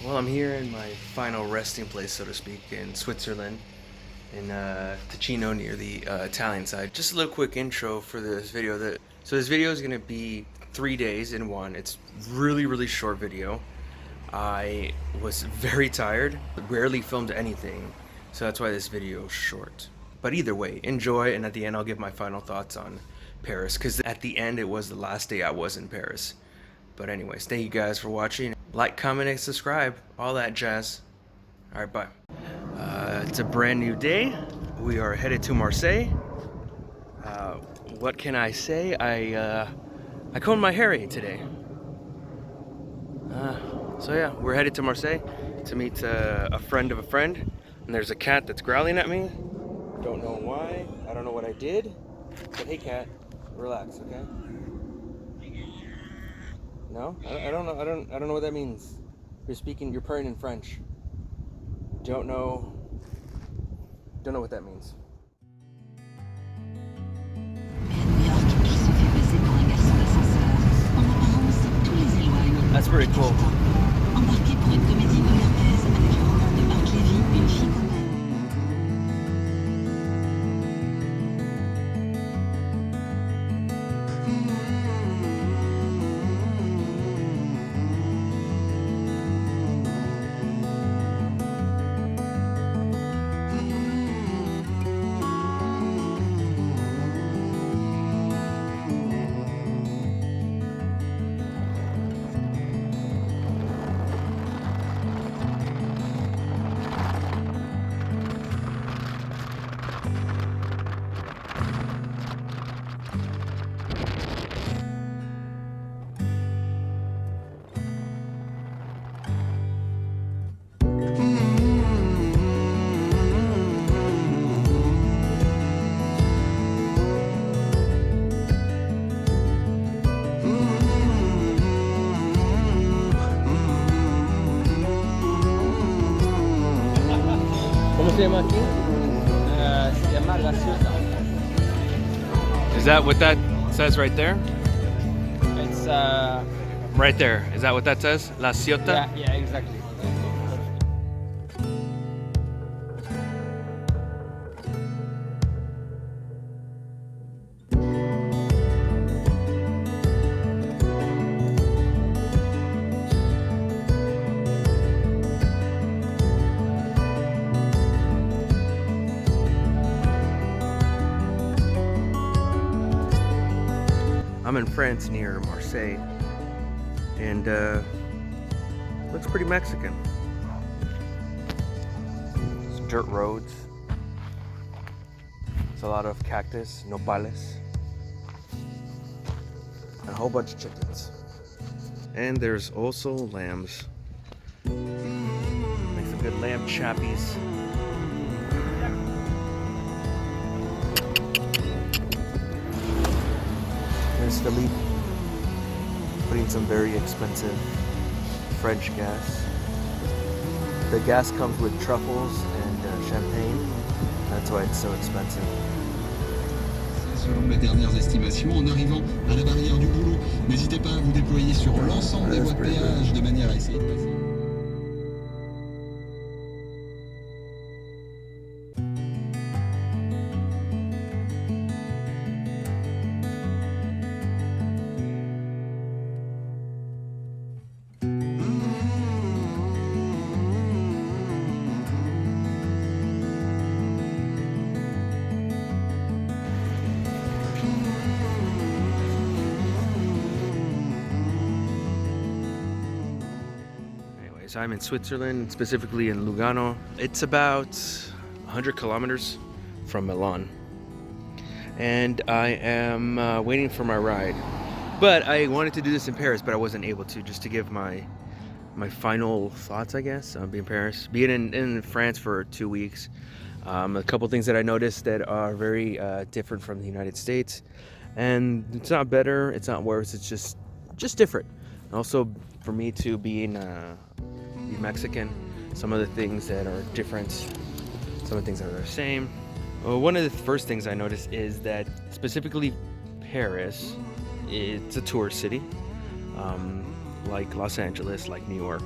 Well, I'm here in my final resting place, so to speak, in Switzerland, in Ticino near the Italian side. Just a little quick intro for this video. So this video is going to be 3 days in one. It's really short video. I was very tired, rarely filmed anything, so that's why this video is short. But either way, enjoy, and at the end I'll give my final thoughts on Paris, because at the end it was the last day I was in Paris. But anyways, thank you guys for watching. Like, comment, and subscribe. All that jazz. Alright, bye. It's a brand new day. We are headed to Marseille. What can I say? I combed my hair today. So yeah, we're headed to Marseille to meet a friend of a friend. And there's a cat that's growling at me. Don't know why. I don't know what I did. But hey cat, relax, okay? No? I don't know. I don't know what that means. You're purring in French. Don't know what that means. That's pretty cool. Is that what that says right there? It's Right there. Is that what that says? La Ciotta? yeah, exactly. I'm in France near Marseille, and looks pretty Mexican. It's dirt roads. It's a lot of cactus, nopales, and a whole bunch of chickens. And there's also lambs. Make some good lamb chappies. There's Philippe putting some very expensive French gas. The gas comes with truffles and champagne. That's why it's so expensive. Selon les dernières estimations, en arrivant à la barrière du boulot, n'hésitez pas à vous déployer sur l'ensemble des voies de péage de manière à essayer de passer. So I'm in Switzerland, specifically in Lugano. It's about 100 kilometers from Milan. And I am waiting for my ride. But I wanted to do this in Paris, but I wasn't able to, just to give my final thoughts, I guess, on being in Paris. Being in France for 2 weeks. A couple things that I noticed that are very different from the United States. And it's not better, it's not worse, it's just different. And also, for me to be Mexican, some of the things that are different, some of the things that are the same. Well, one of the first things I noticed is that specifically Paris, it's a tourist city, like Los Angeles, like New York.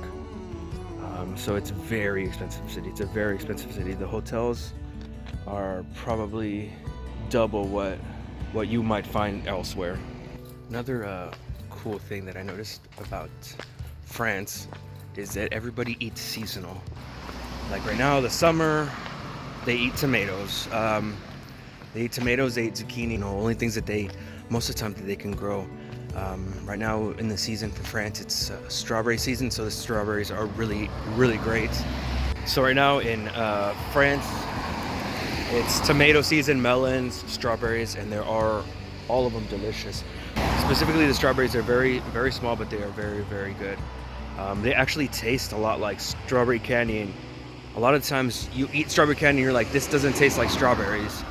So it's a very expensive city. It's a very expensive city. The hotels are probably double what you might find elsewhere. Another cool thing that I noticed about France is that everybody eats seasonal. Like right now, the summer, they eat tomatoes. They eat tomatoes, they eat zucchini. You know, only things that most of the time that they can grow. Right now in the season for France, it's strawberry season, so the strawberries are really, really great. So right now in France, it's tomato season, melons, strawberries, and there are all of them delicious. Specifically, the strawberries are very, very small, but they are very, very good. They actually taste a lot like strawberry candy. And a lot of times you eat strawberry candy and you're like, this doesn't taste like strawberries.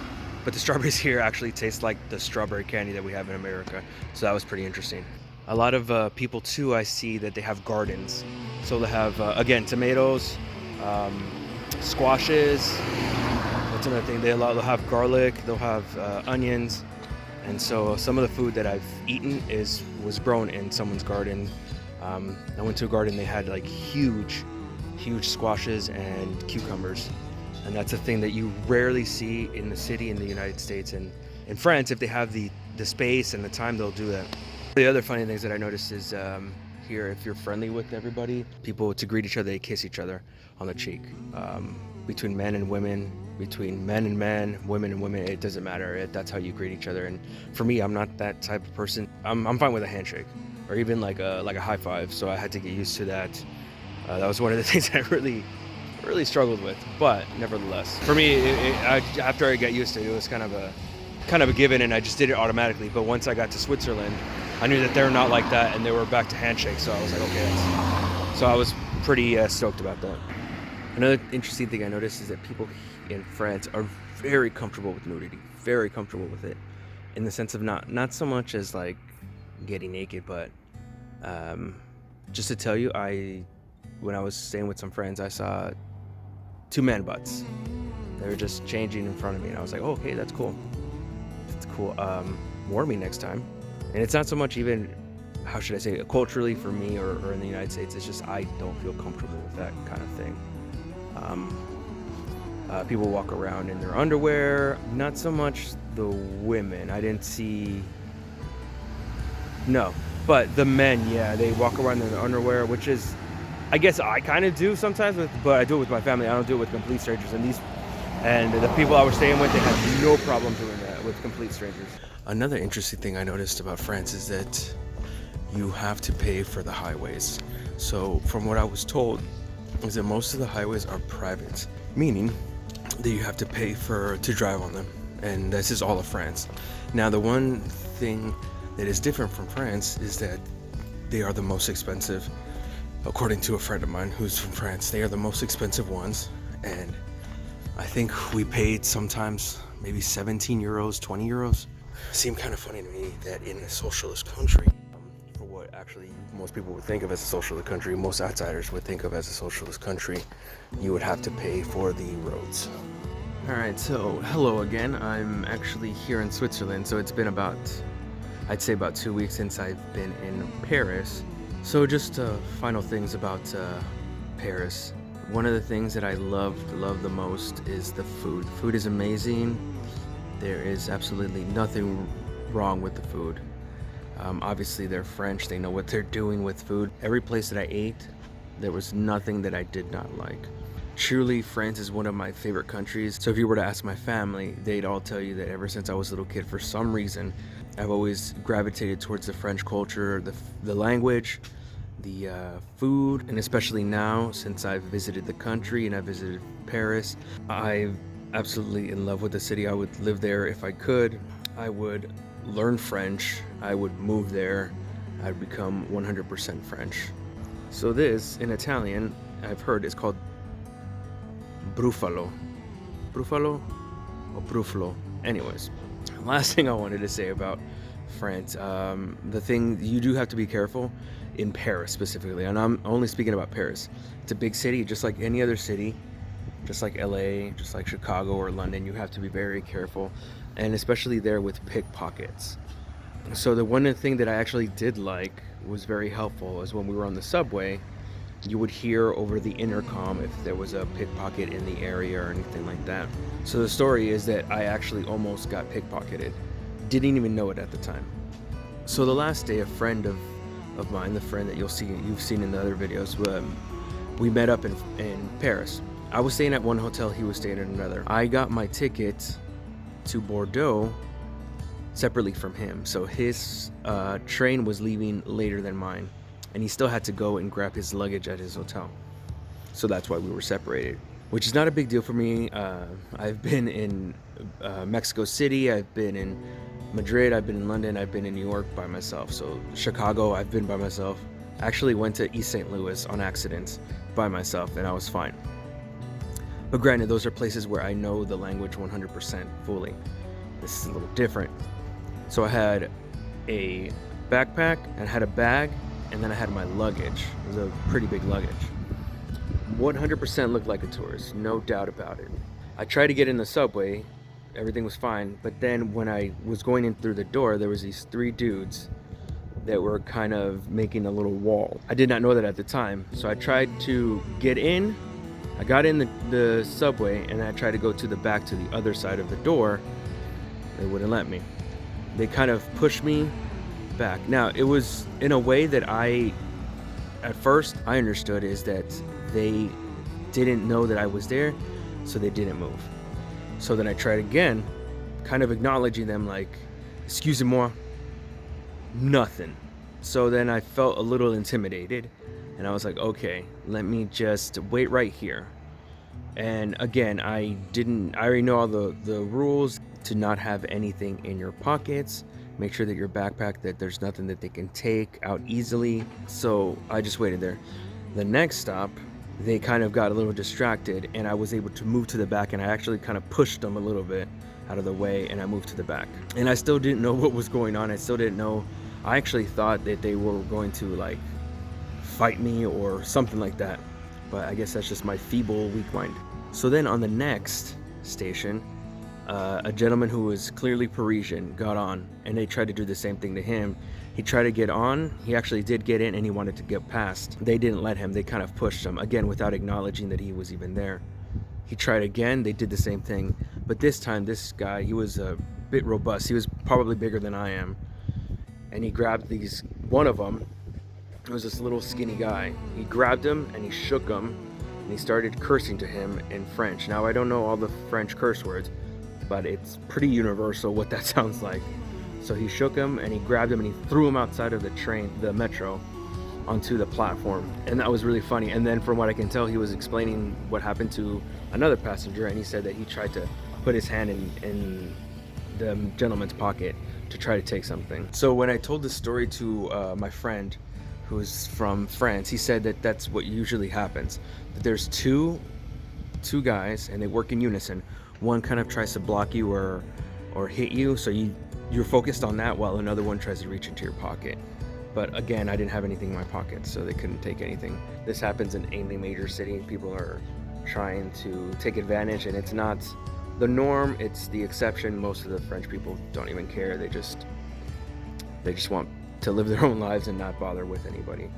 But the strawberries here actually taste like the strawberry candy that we have in America. So that was pretty interesting. A lot of people too, I see that they have gardens. So they have, again, tomatoes, squashes. What's another thing? They'll have garlic, they'll have onions. And so some of the food that I've eaten was grown in someone's garden. I went to a garden, they had like huge squashes and cucumbers. And that's a thing that you rarely see in the city in the United States. And in France, if they have the space and the time, they'll do that. The other funny things that I noticed is here, if you're friendly with everybody, people to greet each other, they kiss each other on the cheek. Between men and women, between men and men, women and women, it doesn't matter. That's how you greet each other. And for me, I'm not that type of person. I'm fine with a handshake or even like a high five. So I had to get used to that. That was one of the things I really struggled with, but nevertheless, for me, after I got used to it, it was kind of a given, and I just did it automatically. But once I got to Switzerland, I knew that they're not like that, and they were back to handshakes. So I was like, okay. So I was pretty stoked about that. Another interesting thing I noticed is that people in France are very comfortable with nudity, very comfortable with it, in the sense of not so much as like getting naked, but just to tell you, when I was staying with some friends, I saw 2 man butts. They were just changing in front of me, and I was like, oh, okay, that's cool. It's cool. Warn me next time. And it's not so much even, how should I say, culturally for me or in the United States, it's just I don't feel comfortable with that kind of thing. People walk around in their underwear, not so much the women. I didn't see, no, but the men, yeah, they walk around in their underwear, which is, I guess I kind of do sometimes, but I do it with my family. I don't do it with complete strangers. And the people I was staying with, they had no problem doing that with complete strangers. Another interesting thing I noticed about France is that you have to pay for the highways. So from what I was told, is that most of the highways are private, meaning that you have to pay to drive on them. And this is all of France. Now, the one thing that is different from France is that they are the most expensive. According to a friend of mine who's from France, they are the most expensive ones, and I think we paid sometimes maybe 17 euros, 20 euros. Seemed kind of funny to me that in a socialist country, for what actually most people would think of as a socialist country, most outsiders would think of as a socialist country, you would have to pay for the roads. Alright, so hello again. I'm actually here in Switzerland, so it's been I'd say about 2 weeks since I've been in Paris. So just final things about Paris. One of the things that I love the most is the food. Food is amazing. There is absolutely nothing wrong with the food. Obviously they're French, they know what they're doing with food. Every place that I ate, there was nothing that I did not like. Truly, France is one of my favorite countries. So if you were to ask my family, they'd all tell you that ever since I was a little kid, for some reason, I've always gravitated towards the French culture, the language, the food, and especially now since I've visited the country and I've visited Paris, I'm absolutely in love with the city. I would live there if I could. I would learn French. I would move there. I'd become 100% French. So this, in Italian, I've heard is called brufalo. Brufalo or brufalo? Anyways, last thing I wanted to say about France, the thing you do have to be careful in Paris specifically, and I'm only speaking about Paris. It's a big city, just like any other city, just like LA, just like Chicago or London. You have to be very careful, and especially there with pickpockets. So the one thing that I actually did like was very helpful is when we were on the subway, you would hear over the intercom if there was a pickpocket in the area or anything like that. So the story is that I actually almost got pickpocketed. Didn't even know it at the time. So the last day, a friend of mine, the friend that you've seen in the other videos, we met up in Paris. I was staying at one hotel, he was staying at another. I got my ticket to Bordeaux separately from him. So his train was leaving later than mine, and he still had to go and grab his luggage at his hotel. So that's why we were separated, which is not a big deal for me. I've been in Mexico City, I've been in Madrid, I've been in London, I've been in New York by myself. So Chicago, I've been by myself. Actually went to East St. Louis on accident by myself, and I was fine. But granted, those are places where I know the language 100% fully. This is a little different. So I had a backpack, and I had a bag, and then I had my luggage. It was a pretty big luggage. 100% looked like a tourist, no doubt about it. I tried to get in the subway, everything was fine, but then when I was going in through the door, there was these 3 dudes that were kind of making a little wall. I did not know that at the time, so I tried to get in. I got in the subway, and I tried to go to the back to the other side of the door. They wouldn't let me. They kind of pushed me back. Now, it was in a way that at first I understood is that they didn't know that I was there, so they didn't move. So then I tried again, kind of acknowledging them like, excusez-moi, nothing. So then I felt a little intimidated, and I was like, okay, let me just wait right here. And again, I already know all the rules to not have anything in your pockets. Make sure that your backpack, that there's nothing that they can take out easily. So I just waited there. The next stop, they kind of got a little distracted, and I was able to move to the back, and I actually kind of pushed them a little bit out of the way, and I moved to the back. And I still didn't know what was going on. I still didn't know. I actually thought that they were going to like fight me or something like that, but I guess that's just my feeble, weak mind. So then on the next station, a gentleman who was clearly Parisian got on, and they tried to do the same thing to him. He tried to get on, he actually did get in, and he wanted to get past. They didn't let him, they kind of pushed him, again without acknowledging that he was even there. He tried again, they did the same thing, but this time this guy, he was a bit robust, he was probably bigger than I am, and he grabbed one of them, it was this little skinny guy. He grabbed him and he shook him, and he started cursing to him in French. Now I don't know all the French curse words, but it's pretty universal what that sounds like. So he shook him and he grabbed him and he threw him outside of the metro, onto the platform, and that was really funny. And then from what I can tell, he was explaining what happened to another passenger, and he said that he tried to put his hand in the gentleman's pocket to try to take something. So when I told this story to my friend who's from France, he said that that's what usually happens, that there's two guys and they work in unison. One kind of tries to block you or hit you, so you're focused on that, while another one tries to reach into your pocket. But again, I didn't have anything in my pocket, so they couldn't take anything. This happens in any major city. People are trying to take advantage, and it's not the norm, it's the exception. Most of the French people don't even care. They just want to live their own lives and not bother with anybody.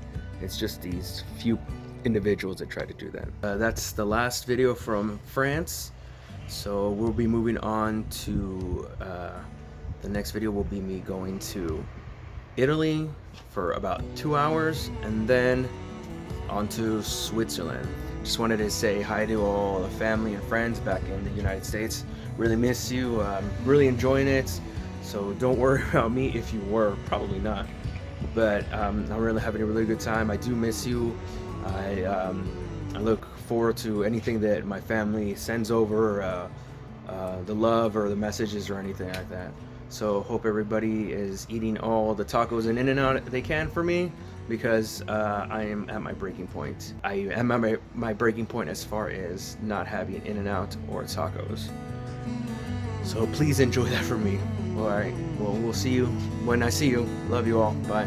It's just these few individuals that try to do that. That's the last video from France. So we'll be moving on to the next video will be me going to Italy for about 2 hours, and then on to Switzerland. Just wanted to say hi to all the family and friends back in the United States. Really miss you. Really enjoying it. So don't worry about me if you were. Probably not. But I'm really having a really good time. I do miss you. I look forward to anything that my family sends over, the love or the messages or anything like that. So hope everybody is eating all the tacos and In-N-Out they can for me, because I am at my breaking point. I am at my breaking point as far as not having In-N-Out or tacos. So please enjoy that for me. All right, well, we'll see you when I see you. Love you all. Bye.